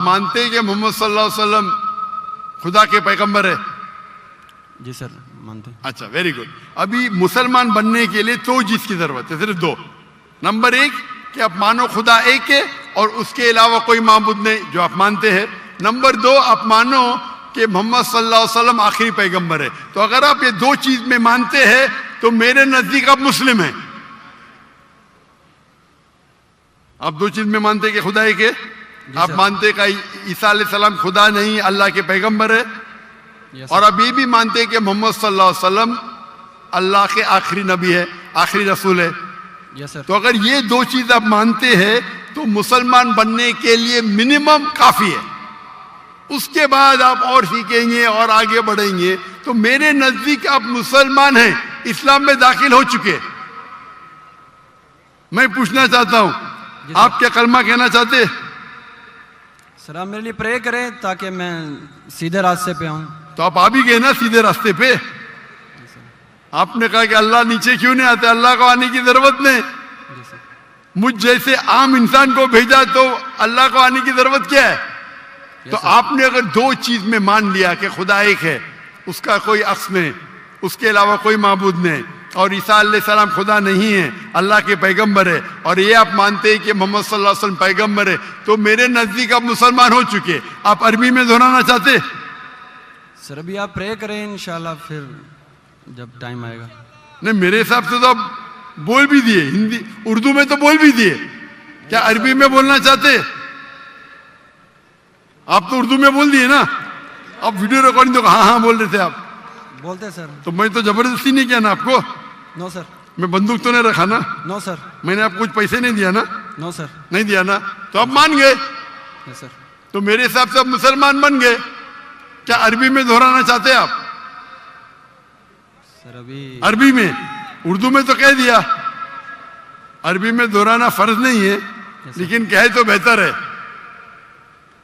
مانتے ہیں کہ محمد صلی اللہ علیہ وسلم خدا کے پیغمبر ہے؟ جی سر مانتے ہیں. اچھا ویری گڈ. ابھی مسلمان بننے کے لیے دو چیز کی ضرورت ہے, صرف دو. نمبر ایک کہ آپ مانو خدا ایک ہے اور اس کے علاوہ کوئی معبود نہیں جو آپ مانتے ہیں. نمبر دو آپ مانو کہ محمد صلی اللہ علیہ وسلم آخری پیغمبر ہے. تو اگر آپ یہ دو چیز میں مانتے ہیں تو میرے نزدیک آپ مسلم ہیں. آپ دو چیز میں مانتے کہ خدا ایک ہے, آپ مانتے کہ عیسیٰ علیہ السلام خدا نہیں اللہ کے پیغمبر ہے, اور اب یہ بھی مانتے کہ محمد صلی اللہ علیہ وسلم اللہ کے آخری نبی ہے, آخری رسول ہے. تو اگر یہ دو چیز آپ مانتے ہیں تو مسلمان بننے کے لیے منیمم کافی ہے. اس کے بعد آپ اور سیکھیں گے اور آگے بڑھیں گے. تو میرے نزدیک آپ مسلمان ہیں, اسلام میں داخل ہو چکے. میں پوچھنا چاہتا ہوں آپ کیا کلمہ کہنا چاہتے؟ سر آپ میرے لیے پرے کریں تاکہ میں سیدھے راستے پہ آؤں. تو آپ آ بھی گئے نا سیدھے راستے پہ. آپ نے کہا کہ اللہ نیچے کیوں نہیں آتے, اللہ کو آنے کی ضرورت نہیں. مجھ جیسے عام انسان کو بھیجا تو اللہ کو آنے کی ضرورت کیا ہے؟ تو آپ نے اگر دو چیز میں مان لیا کہ خدا ایک ہے, اس کا کوئی عکس نہیں, اس کے علاوہ کوئی معبود نہیں, اور عیسیٰ علیہ السلام خدا نہیں ہے اللہ کے پیغمبر ہے, اور یہ آپ مانتے ہیں کہ محمد صلی اللہ علیہ وسلم پیغمبر ہے, تو میرے نزدیک آپ مسلمان ہو چکے. آپ عربی میں دہرانا چاہتے؟ سر ابھی آپ پرے کریں انشاءاللہ, پھر جب ٹائم آئے گا. نہیں میرے حساب سے تو آپ بول بھی دیے, ہندی اردو میں تو بول بھی دیے. کیا عربی میں بولنا چاہتے؟ آپ تو اردو میں بول دیے نا. آپ ویڈیو ریکارڈنگ تو ہاں ہاں بول رہے تھے آپ. بولتے سر. تو میں تو زبردستی نہیں کیا نا آپ کو. نو سر. میں بندوق تو نہیں رکھا نا. نو سر. میں نے آپ کو کچھ پیسے نہیں دیا نا. نو سر. نہیں دیا نا, تو آپ مان گئے. سر تو میرے حساب سے آپ مسلمان بن گئے. کیا عربی میں دہرانا چاہتے آپ؟ سر ابھی عربی میں, اردو میں تو کہہ دیا. عربی میں دہرانا فرض نہیں ہے, لیکن کہے تو بہتر ہے.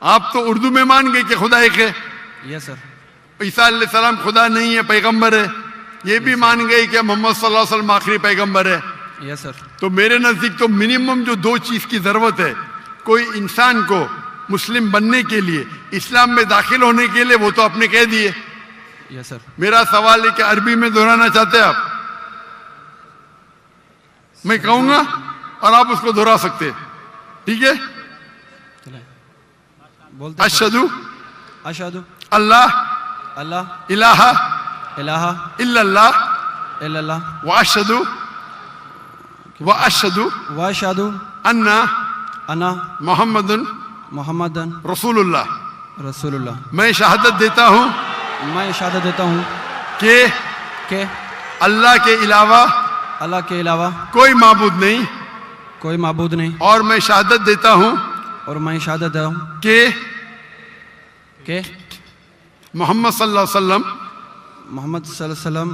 آپ تو اردو میں مان گئے کہ خدا ایک ہے. یس سر. عیسیٰ علیہ السلام خدا نہیں ہے پیغمبر ہے. یہ بھی مان گئے کہ محمد صلی اللہ علیہ وسلم آخری پیغمبر ہے. یس سر. تو میرے نزدیک تو منیمم جو دو چیز کی ضرورت ہے کوئی انسان کو مسلم بننے کے لیے, اسلام میں داخل ہونے کے لیے, وہ تو آپ نے کہہ دیے. یس سر. میرا سوال ہے کہ عربی میں دہرانا چاہتے ہیں آپ؟ میں کہوں گا اور آپ اس کو دہرا سکتے. ٹھیک ہے. بولتے اشہدو اشہدو اللہ اللہ الہ الہ الا اللہ الا اللہ واشہدو واشہدو انا انا محمد محمد رسول اللہ. رسول اللہ. میں شہادت دیتا ہوں میں شہادت دیتا ہوں کہ اللہ کے علاوہ کوئی معبود نہیں, کوئی معبود نہیں, اور میں شہادت دیتا ہوں اور میں شہادت دیتا ہوں کہ محمد صلی اللہ علیہ وسلم محمد صلی اللہ علیہ وسلم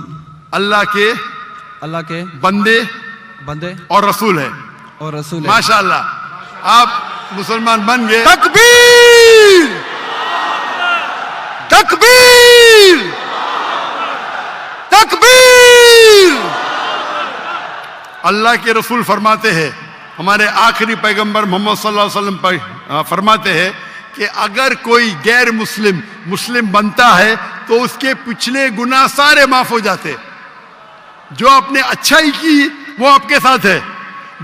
اللہ کے بندے اور رسول ہے. اور رسول ہے. ماشاءاللہ آپ مسلمان بن گئے. تکبیر تکبیر تکبیر. اللہ کے رسول فرماتے ہیں, ہمارے آخری پیغمبر محمد صلی اللہ علیہ وسلم فرماتے ہیں کہ اگر کوئی غیر مسلم بنتا ہے تو اس کے پچھلے گناہ سارے معاف ہو جاتے. جو آپ نے اچھائی کی وہ آپ کے ساتھ ہے,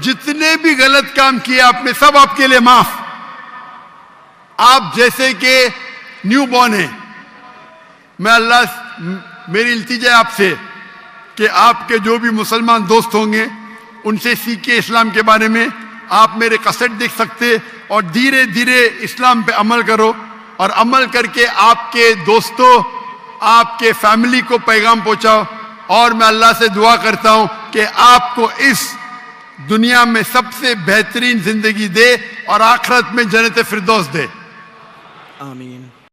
جتنے بھی غلط کام کیے آپ نے سب آپ کے لیے معاف. آپ جیسے کہ نیو بورن ہیں. میں اللہ میری التجا ہے آپ سے کہ آپ کے جو بھی مسلمان دوست ہوں گے ان سے سیکھے اسلام کے بارے میں. آپ میرے کیسٹ دیکھ سکتے اور دھیرے دھیرے اسلام پہ عمل کرو, اور عمل کر کے آپ کے دوستوں آپ کے فیملی کو پیغام پہنچاؤ. اور میں اللہ سے دعا کرتا ہوں کہ آپ کو اس دنیا میں سب سے بہترین زندگی دے اور آخرت میں جنت فردوس دے. آمین.